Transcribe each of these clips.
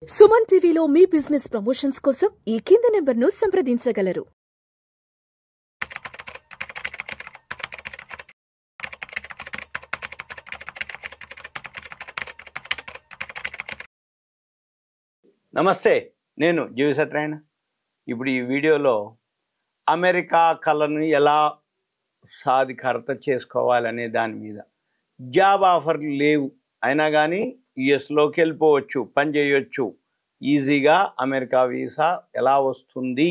సుమన్ టీవీలో మీ business promotions కోసం ఈ కింది నెంబర్ను సంప్రదించగలరు. నమస్తే, నేను జీవి సత్యనారాయణ. ఇప్పుడు ఈ వీడియోలో అమెరికా కళను ఎలా సాధికారత చేసుకోవాలనే దాని మీద, జాబ్ ఆఫర్లు లేవు అయినా కానీ యుఎస్లోకి వెళ్ళిపోవచ్చు, పని చేయొచ్చు, ఈజీగా అమెరికా వీసా ఎలా వస్తుంది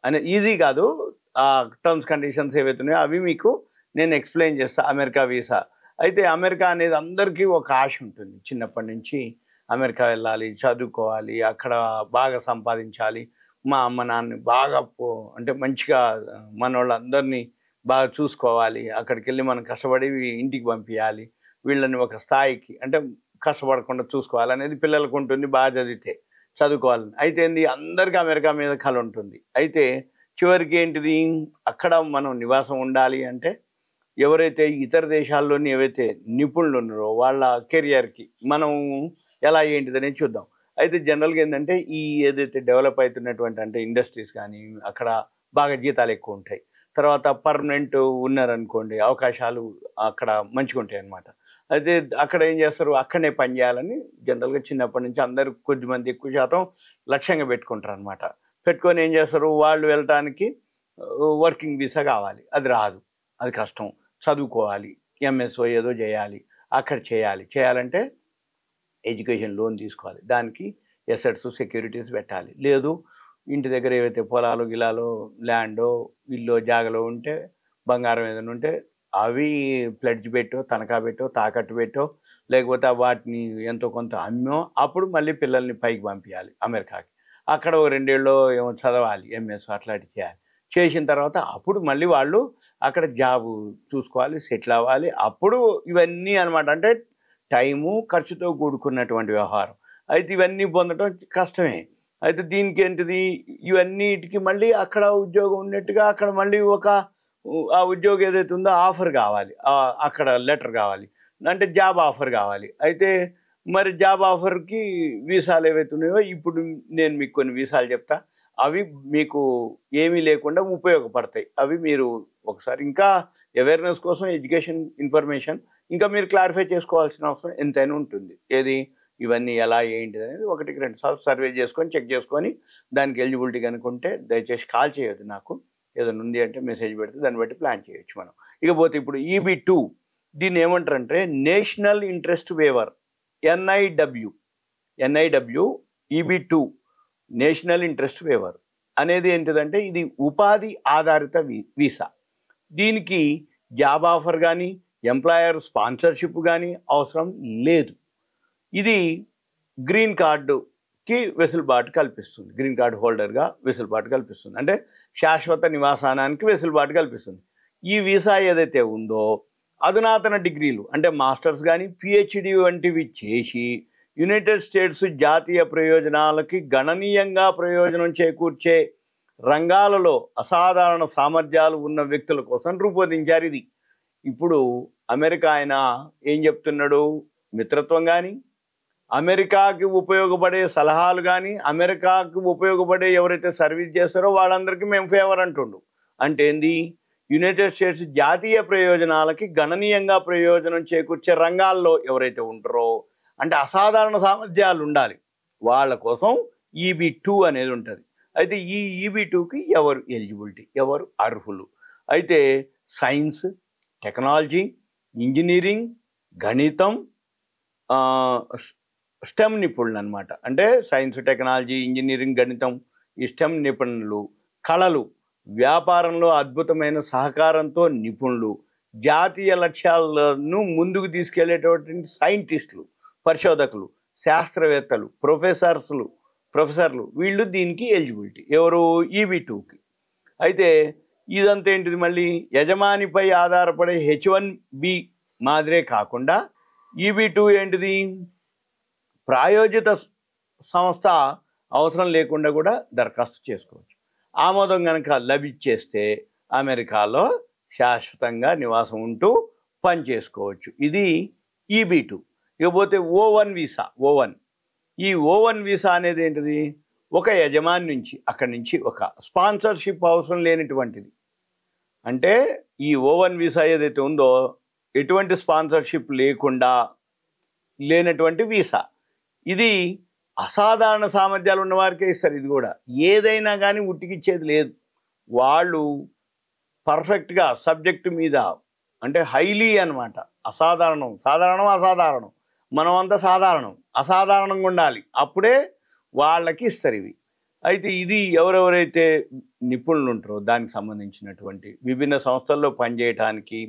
అనే, ఈజీ కాదు, ఆ టర్మ్స్ కండిషన్స్ ఏవైతున్నాయో అవి మీకు నేను ఎక్స్ప్లెయిన్ చేస్తాను. అమెరికా వీసా అయితే అమెరికా అనేది అందరికీ ఒక ఆశ ఉంటుంది. చిన్నప్పటి నుంచి అమెరికా వెళ్ళాలి, చదువుకోవాలి, అక్కడ బాగా సంపాదించాలి, మా అమ్మ నాన్నని బాగా అంటే మంచిగా మన వాళ్ళందరినీ బాగా చూసుకోవాలి, అక్కడికి వెళ్ళి మనం కష్టపడి ఇంటికి పంపించాలి, వీళ్ళని ఒక స్థాయికి అంటే కష్టపడకుండా చూసుకోవాలి అనేది పిల్లలకు ఉంటుంది. బాగా చదువుకోవాలని అయితే ఏంది, అందరికీ అమెరికా మీద కళ ఉంటుంది. అయితే చివరికి ఏంటిది, అక్కడ మనం నివాసం ఉండాలి అంటే ఎవరైతే ఇతర దేశాల్లోని ఏవైతే నిపుణులు ఉన్నారో వాళ్ళ కెరియర్కి మనం ఎలా ఏంటిదని చూద్దాం. అయితే జనరల్గా ఏంటంటే ఈ ఏదైతే డెవలప్ అవుతున్నటువంటి అంటే ఇండస్ట్రీస్ కానీ అక్కడ బాగా జీతాలు ఎక్కువ ఉంటాయి. తర్వాత పర్మనెంట్ ఉన్నారనుకోండి, అవకాశాలు అక్కడ మంచిగా ఉంటాయి అన్నమాట. అయితే అక్కడ ఏం చేస్తారు, అక్కడనే పని చేయాలని జనరల్గా చిన్నప్పటి నుంచి అందరూ కొద్దిమంది ఎక్కువ శాతం లక్ష్యంగా పెట్టుకుంటారు అనమాట. పెట్టుకొని ఏం చేస్తారు, వాళ్ళు వెళ్ళటానికి వర్కింగ్ వీసా కావాలి, అది రాదు, అది కష్టం, చదువుకోవాలి, ఎంఎస్ఓ ఏదో చేయాలి, అక్కడ చేయాలంటే ఎడ్యుకేషన్ లోన్ తీసుకోవాలి, దానికి ఎసెట్స్ సెక్యూరిటీస్ పెట్టాలి. లేదు ఇంటి దగ్గర ఏవైతే పొలాలు గిలాలో ల్యాండో ఇల్లు జాగలో ఉంటే బంగారం ఏదైనా ఉంటే అవి ప్లెడ్జ్ పెట్టో తనఖా పెట్టో తాకట్టు పెట్టో లేకపోతే వాటిని ఎంతో కొంత అమ్మో అప్పుడు మళ్ళీ పిల్లల్ని పైకి పంపించాలి అమెరికాకి. అక్కడ 2 ఏళ్ళో ఏమో చదవాలి, ఎంఎస్ అట్లాంటివి చేయాలి. చేసిన తర్వాత అప్పుడు మళ్ళీ వాళ్ళు అక్కడ జాబు చూసుకోవాలి, సెటిల్ అవ్వాలి. అప్పుడు ఇవన్నీ అనమాట. అంటే టైము ఖర్చుతో కూడుకున్నటువంటి వ్యవహారం. అయితే ఇవన్నీ పొందడం కష్టమే. అయితే దీనికి ఏంటిది, ఇవన్నిటికి మళ్ళీ అక్కడ ఉద్యోగం ఉన్నట్టుగా అక్కడ మళ్ళీ ఆ ఉద్యోగం ఏదైతే ఉందో ఆఫర్ కావాలి, అక్కడ లెటర్ కావాలి, అంటే జాబ్ ఆఫర్ కావాలి. అయితే మరి జాబ్ ఆఫర్కి వీసాలు ఏవైతే ఉన్నాయో ఇప్పుడు నేను మీకు కొన్ని వీసాలు చెప్తా, అవి మీకు ఏమీ లేకుండా ఉపయోగపడతాయి. అవి మీరు ఒకసారి ఇంకా అవేర్నెస్ కోసం ఎడ్యుకేషన్ ఇన్ఫర్మేషన్ ఇంకా మీరు క్లారిఫై చేసుకోవాల్సిన అవసరం ఎంతైనా ఉంటుంది. ఏది ఇవన్నీ ఎలా ఏంటిది అనేది 1-2 సార్లు సర్వే చేసుకొని చెక్ చేసుకొని దానికి ఎలిజిబిలిటీ కనుకుంటే దయచేసి కాల్ చేయొద్దు, నాకు ఏదైనా ఉంది అంటే మెసేజ్ పెడితే దాన్ని బట్టి ప్లాన్ చేయొచ్చు మనం. ఇకపోతే ఇప్పుడు EB-2 దీన్ని ఏమంటారంటే national interest waiver, NIW EB-2 national interest waiver అనేది ఏంటిదంటే ఇది ఉపాధి ఆధారిత వీసా. దీనికి జాబ్ ఆఫర్ కానీ ఎంప్లాయర్ స్పాన్సర్షిప్ కానీ అవసరం లేదు. ఇది గ్రీన్ కార్డుకి వెసులుబాటు కల్పిస్తుంది, గ్రీన్ కార్డు హోల్డర్గా వెసులుబాటు కల్పిస్తుంది, అంటే శాశ్వత నివాసానానికి వెసులుబాటు కల్పిస్తుంది. ఈ వీసా ఏదైతే ఉందో అధునాతన డిగ్రీలు అంటే మాస్టర్స్ కానీ PhD వంటివి చేసి యునైటెడ్ స్టేట్స్ జాతీయ ప్రయోజనాలకి గణనీయంగా ప్రయోజనం చేకూర్చే రంగాలలో అసాధారణ సామర్థ్యాలు ఉన్న వ్యక్తుల కోసం రూపొందించారు ఇది. ఇప్పుడు అమెరికా ఆయన ఏం చెప్తున్నాడు, మిత్రత్వం కానీ అమెరికాకి ఉపయోగపడే సలహాలు కానీ అమెరికాకి ఉపయోగపడే ఎవరైతే సర్వీస్ చేస్తారో వాళ్ళందరికీ మేము ఫేవర్ అంటుండు. అంటే ఏంది, యునైటెడ్ స్టేట్స్ జాతీయ ప్రయోజనాలకి గణనీయంగా ప్రయోజనం చేకూర్చే రంగాల్లో ఎవరైతే ఉంటారో అంటే అసాధారణ సామర్థ్యాలు ఉండాలి, వాళ్ళ కోసం EB-2 అనేది ఉంటుంది. అయితే ఈ EB-2కి ఎవరు ఎలిజిబిలిటీ, ఎవరు అర్హులు, అయితే సైన్స్, టెక్నాలజీ, ఇంజనీరింగ్, గణితం, స్టెమ్ నిపుణులు అనమాట. అంటే సైన్స్, టెక్నాలజీ, ఇంజనీరింగ్, గణితం, ఈ స్టెమ్ నిపుణులు, కళలు, వ్యాపారంలో అద్భుతమైన సహకారంతో నిపుణులు, జాతీయ లక్ష్యాలను ముందుకు తీసుకెళ్లేటటువంటి సైంటిస్టులు, పరిశోధకులు, శాస్త్రవేత్తలు, ప్రొఫెసర్లు వీళ్ళు దీనికి ఎలిజిబిలిటీ, ఎవరు EB-2కి. అయితే ఇదంతా ఏంటిది, మళ్ళీ యజమానిపై ఆధారపడే H-1B మాదిరే కాకుండా EB-2 ఏంటిది, ప్రాయోజిత సంస్థ అవసరం లేకుండా కూడా దరఖాస్తు చేసుకోవచ్చు. ఆమోదం కనుక లభించేస్తే అమెరికాలో శాశ్వతంగా నివాసం ఉంటూ పని చేసుకోవచ్చు. ఇది EB-2. ఇకపోతే O-1 వీసా, O-1 ఈ O1 వీసా అనేది ఏంటిది? ఒక యజమాని నుంచి అక్కడి నుంచి ఒక స్పాన్సర్షిప్ అవసరం లేనటువంటిది. అంటే ఈ O1 వీసా ఏదైతే ఉందో ఎటువంటి స్పాన్సర్షిప్ లేకుండా లేనటువంటి వీసా. ఇది అసాధారణ సామర్థ్యాలు ఉన్న వారికే ఇస్తారు. ఇది కూడా ఏదైనా కానీ ఉట్టికిచ్చేది లేదు. వాళ్ళు పర్ఫెక్ట్గా సబ్జెక్టు మీద అంటే హైలీ అనమాట. అసాధారణం, సాధారణం, అసాధారణం. మనం అంతా సాధారణం, అసాధారణంగా ఉండాలి. అప్పుడే వాళ్ళకి ఇస్తారు ఇవి. అయితే ఇది ఎవరెవరైతే నిపుణులు ఉంటారో దానికి సంబంధించినటువంటి విభిన్న సంస్థల్లో పనిచేయటానికి,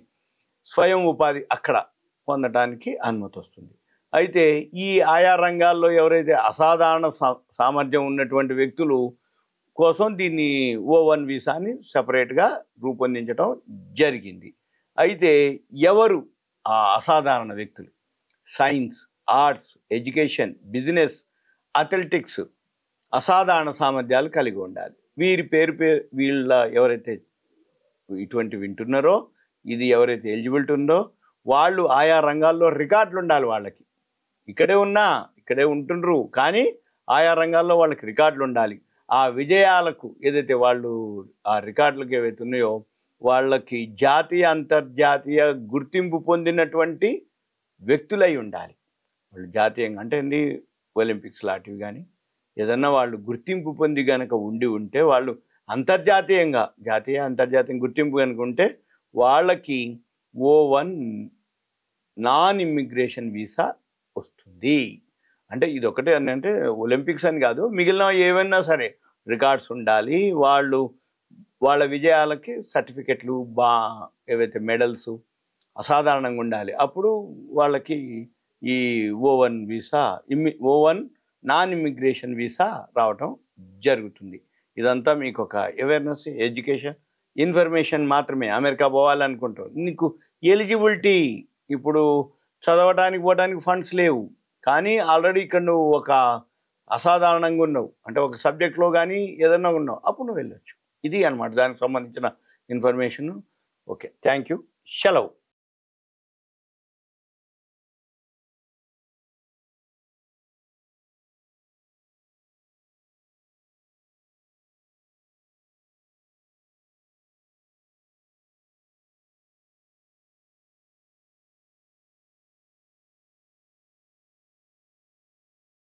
స్వయం ఉపాధి అక్కడ పొందటానికి అనుమతి వస్తుంది. అయితే ఈ ఆయా రంగాల్లో ఎవరైతే అసాధారణ సామర్థ్యం ఉన్నటువంటి వ్యక్తులు కోసం దీన్ని O1 వీసాని సపరేట్గా రూపొందించడం జరిగింది. అయితే ఎవరు ఆ అసాధారణ వ్యక్తులు? Science, arts, education, business, athletics అసాధారణ సామర్థ్యాలు కలిగి ఉండాలి. వీరి పేరు వీళ్ళ ఎవరైతే ఇటువంటి వింటున్నారో, ఇది ఎవరైతే ఎలిజిబిలిటీ ఉందో వాళ్ళు ఆయా రంగాల్లో రికార్డులు ఉండాలి. వాళ్ళకి ఇక్కడే ఉంటుండ్రు కానీ ఆయా రంగాల్లో వాళ్ళకి రికార్డులు ఉండాలి. ఆ విజయాలకు ఏదైతే వాళ్ళు ఆ రికార్డులకు ఏవైతే ఉన్నాయో వాళ్ళకి జాతీయ అంతర్జాతీయ గుర్తింపు పొందినటువంటి వ్యక్తులై ఉండాలి. వాళ్ళు జాతీయంగా అంటే ఏంటి, ఒలింపిక్స్ లాంటివి కానీ ఏదన్నా వాళ్ళు గుర్తింపు పొంది కనుక ఉంటే వాళ్ళు అంతర్జాతీయంగా అంతర్జాతీయ గుర్తింపు కనుక ఉంటే వాళ్ళకి O1 నాన్ ఇమ్మిగ్రేషన్ వీసా వస్తుంది. అంటే ఇది ఒకటే అంటే ఒలింపిక్స్ అని కాదు, మిగిలిన ఏవైనా సరే రికార్డ్స్ ఉండాలి. వాళ్ళ విజయాలకి సర్టిఫికెట్లు ఏవైతే మెడల్స్ అసాధారణంగా ఉండాలి. అప్పుడు వాళ్ళకి ఈ O1 visa O1 non immigration visa రావటం జరుగుతుంది. ఇదంతా మీకు ఒక అవేర్నెస్, ఎడ్యుకేషన్, ఇన్ఫర్మేషన్ మాత్రమే. అమెరికా పోవాలనుకుంటావు, నీకు ఎలిజిబిలిటీ ఇప్పుడు చదవడానికి పోవడానికి ఫండ్స్ లేవు కానీ ఆల్రెడీ ఇక్కడ నువ్వు ఒక అసాధారణంగా ఉన్నావు అంటే ఒక సబ్జెక్ట్లో కానీ ఏదన్నా ఉన్నావు, అప్పుడు నువ్వు వెళ్ళొచ్చు. ఇది అనమాట దానికి సంబంధించిన ఇన్ఫర్మేషన్. ఓకే, థ్యాంక్ యూ, సెలవు.